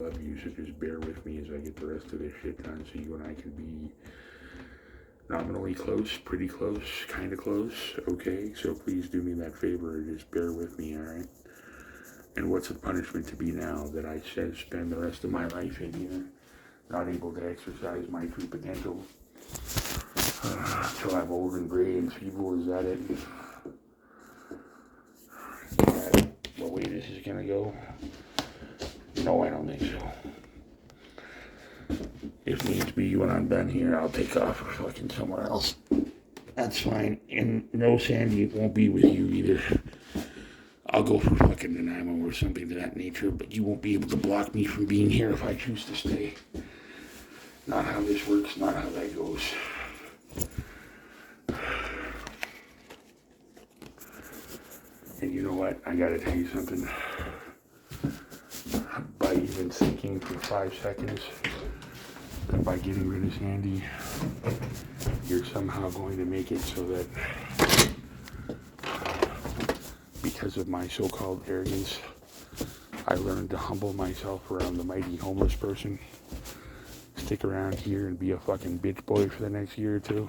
love you, so just bear with me as I get the rest of this shit done so you and I can be nominally close, pretty close, kind of close, okay? So please do me that favor and just bear with me, alright? And what's the punishment to be now that I spend the rest of my life in here, not able to exercise my true potential till I'm old and gray and feeble? Is that it? Yeah, the way this is gonna go? No, I don't think so. If needs be, when I'm done here, I'll take off or fucking somewhere else. That's fine. And no, Sandy, it won't be with you either. I'll go for fucking Nanaimo or something to that nature, but you won't be able to block me from being here if I choose to stay. Not how this works, not how that goes. And you know what? I gotta tell you something. By even thinking for 5 seconds that by getting rid of Sandy, you're somehow going to make it so that because of my so-called arrogance, I learned to humble myself around the mighty homeless person, stick around here and be a fucking bitch boy for the next year or two.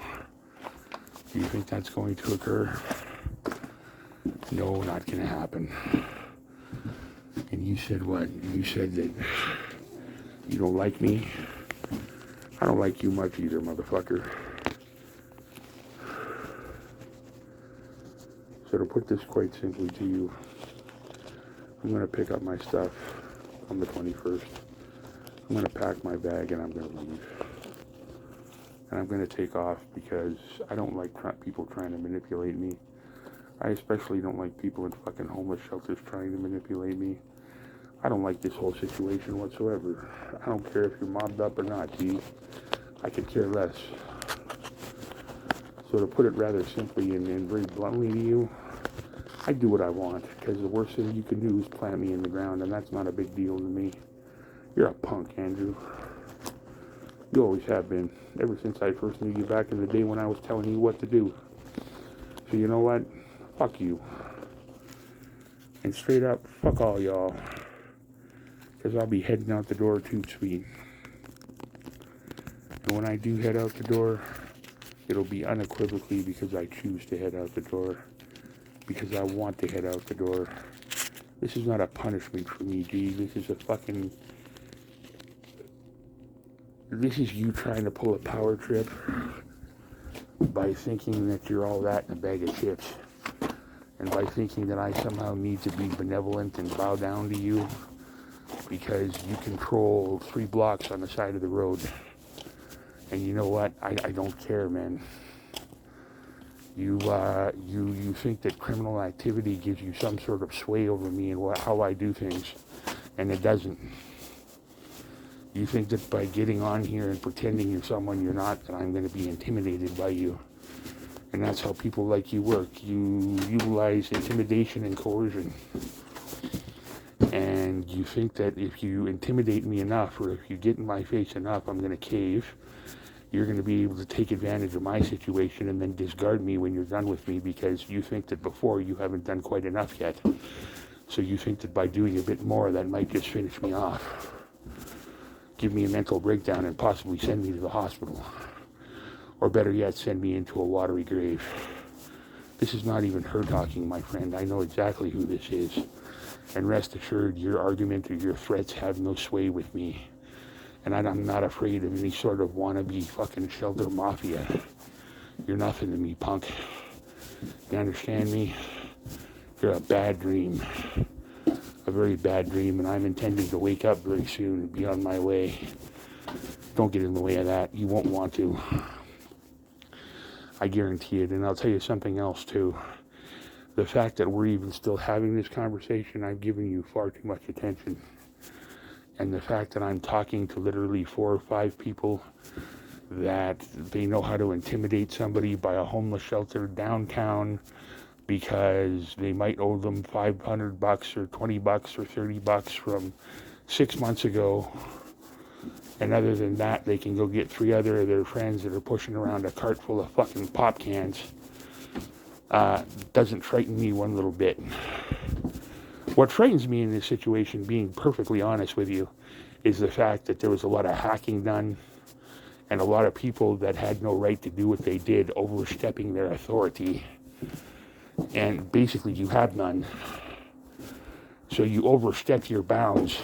Do you think that's going to occur? No, not gonna happen. And you said what? You said that you don't like me. I don't like you much either, motherfucker. So to put this quite simply to you, I'm going to pick up my stuff on the 21st. I'm going to pack my bag and I'm going to leave. And I'm going to take off because I don't like people trying to manipulate me. I especially don't like people in fucking homeless shelters trying to manipulate me. I don't like this whole situation whatsoever. I don't care if you're mobbed up or not, G. I could care less. So to put it rather simply and very bluntly to you, I do what I want, because the worst thing you can do is plant me in the ground, and that's not a big deal to me. You're a punk, Andrew. You always have been, ever since I first knew you back in the day when I was telling you what to do. So you know what? Fuck you. And straight up, fuck all y'all. Because I'll be heading out the door too, sweet. And when I do head out the door, it'll be unequivocally because I choose to head out the door. Because I want to head out the door. This is not a punishment for me, G. This is a fucking... This is you trying to pull a power trip by thinking that you're all that in a bag of chips. And by thinking that I somehow need to be benevolent and bow down to you because you control 3 blocks on the side of the road. And you know what? I don't care, man. You think that criminal activity gives you some sort of sway over me and how I do things, and it doesn't. You think that by getting on here and pretending you're someone you're not, that I'm going to be intimidated by you. And that's how people like you work. You utilize intimidation and coercion. And you think that if you intimidate me enough, or if you get in my face enough, I'm going to cave. You're going to be able to take advantage of my situation and then discard me when you're done with me because you think that before you haven't done quite enough yet. So you think that by doing a bit more, that might just finish me off. Give me a mental breakdown and possibly send me to the hospital. Or better yet, send me into a watery grave. This is not even her talking, my friend. I know exactly who this is. And rest assured, your argument or your threats have no sway with me. And I'm not afraid of any sort of wannabe fucking shelter mafia. You're nothing to me, punk. You understand me? You're a bad dream. A very bad dream, and I'm intending to wake up very soon and be on my way. Don't get in the way of that. You won't want to. I guarantee it. And I'll tell you something else, too. The fact that we're even still having this conversation, I've given you far too much attention. And the fact that I'm talking to literally 4 or 5 people that they know how to intimidate somebody by a homeless shelter downtown because they might owe them $500 or $20 or $30 from 6 months ago. And other than that, they can go get 3 other of their friends that are pushing around a cart full of fucking pop cans. Doesn't frighten me one little bit. What frightens me in this situation, being perfectly honest with you, is the fact that there was a lot of hacking done and a lot of people that had no right to do what they did, overstepping their authority. And basically you have none. So you overstep your bounds,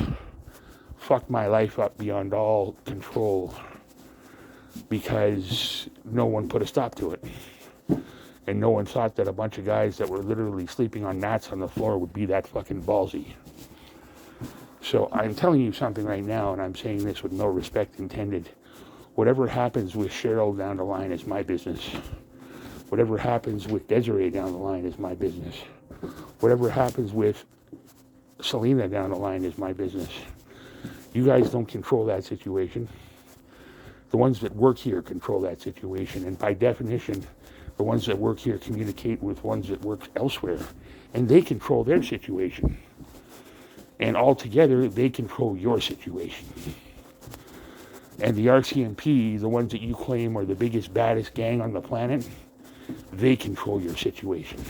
fucked my life up beyond all control because no one put a stop to it. And no one thought that a bunch of guys that were literally sleeping on mats on the floor would be that fucking ballsy. So I'm telling you something right now, and I'm saying this with no respect intended. Whatever happens with Cheryl down the line is my business. Whatever happens with Desiree down the line is my business. Whatever happens with Selena down the line is my business. You guys don't control that situation. The ones that work here control that situation, and by definition, the ones that work here communicate with ones that work elsewhere, and they control their situation. And altogether, they control your situation. And the RCMP, the ones that you claim are the biggest, baddest gang on the planet, they control your situation.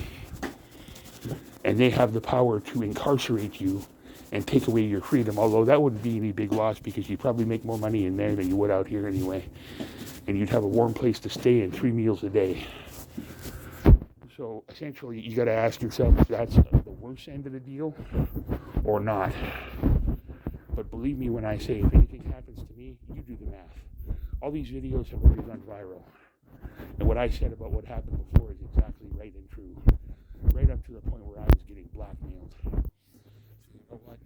And they have the power to incarcerate you and take away your freedom, although that wouldn't be any big loss because you'd probably make more money in there than you would out here anyway. And you'd have a warm place to stay and 3 meals a day. So essentially, you got to ask yourself if that's the worst end of the deal or not. But believe me when I say, if anything happens to me, you do the math. All these videos have already gone viral. And what I said about what happened before is exactly right and true. Right up to the point where I was getting blackmailed. So you know what?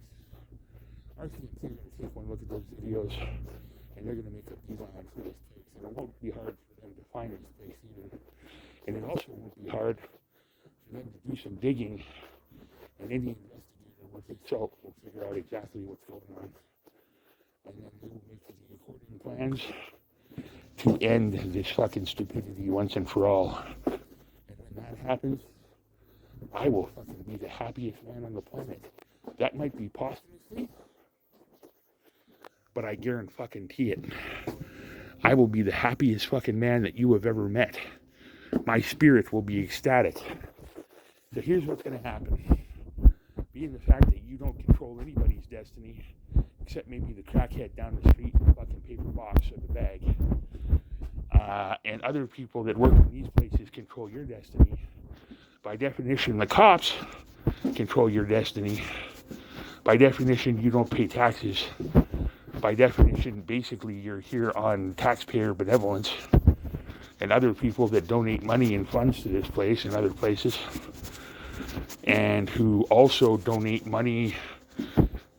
RCMP are going to take one look at those videos, and they're going to make a beeline for this place. And it won't be hard for them to find this place either. And it also won't be hard for them to do some digging, and any investigator with itself will figure out exactly what's going on. And then they will make the according plans to end this fucking stupidity once and for all. And when that happens, I will fucking be the happiest man on the planet. That might be posthumously, but I guarantee it. I will be the happiest fucking man that you have ever met. My spirit will be ecstatic. So here's what's going to happen. Being the fact that you don't control anybody's destiny, except maybe the crackhead down the street in the fucking paper box or the bag, and other people that work in these places control your destiny. By definition, the cops control your destiny. By definition, you don't pay taxes. By definition, basically, you're here on taxpayer benevolence. And other people that donate money and funds to this place and other places, and who also donate money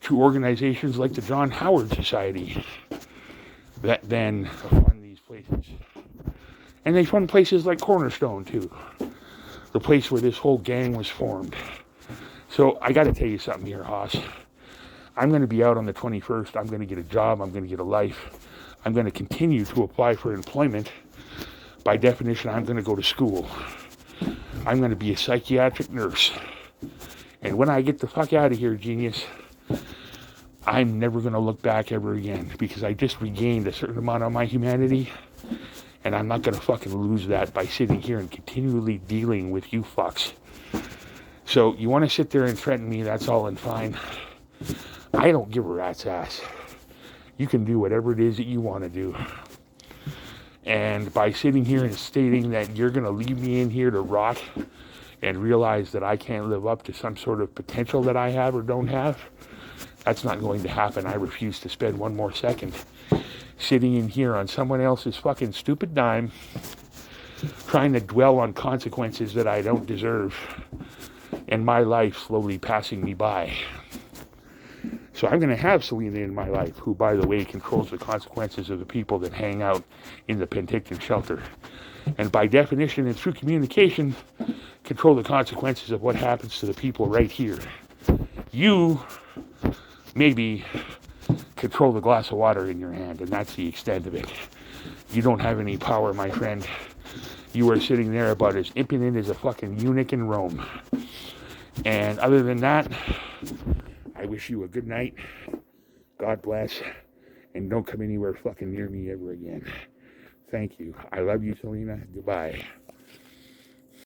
to organizations like the John Howard Society that then fund these places. And they fund places like Cornerstone, too. The place where this whole gang was formed. So I got to tell you something here, Haas. I'm going to be out on the 21st. I'm going to get a job. I'm going to get a life. I'm going to continue to apply for employment. By definition, I'm going to go to school. I'm going to be a psychiatric nurse. And when I get the fuck out of here, genius, I'm never going to look back ever again because I just regained a certain amount of my humanity. And I'm not going to fucking lose that by sitting here and continually dealing with you fucks. So you want to sit there and threaten me, that's all and fine. I don't give a rat's ass. You can do whatever it is that you want to do. And by sitting here and stating that you're going to leave me in here to rot and realize that I can't live up to some sort of potential that I have or don't have, that's not going to happen. I refuse to spend one more second sitting in here on someone else's fucking stupid dime, trying to dwell on consequences that I don't deserve, and my life slowly passing me by. So I'm going to have Selena in my life, who, by the way, controls the consequences of the people that hang out in the Penticton shelter. And by definition and through communication, control the consequences of what happens to the people right here. You maybe control the glass of water in your hand, and that's the extent of it. You don't have any power, my friend. You are sitting there about as impudent as a fucking eunuch in Rome. And other than that, I wish you a good night. God bless. And don't come anywhere fucking near me ever again. Thank you. I love you, Selena. Goodbye.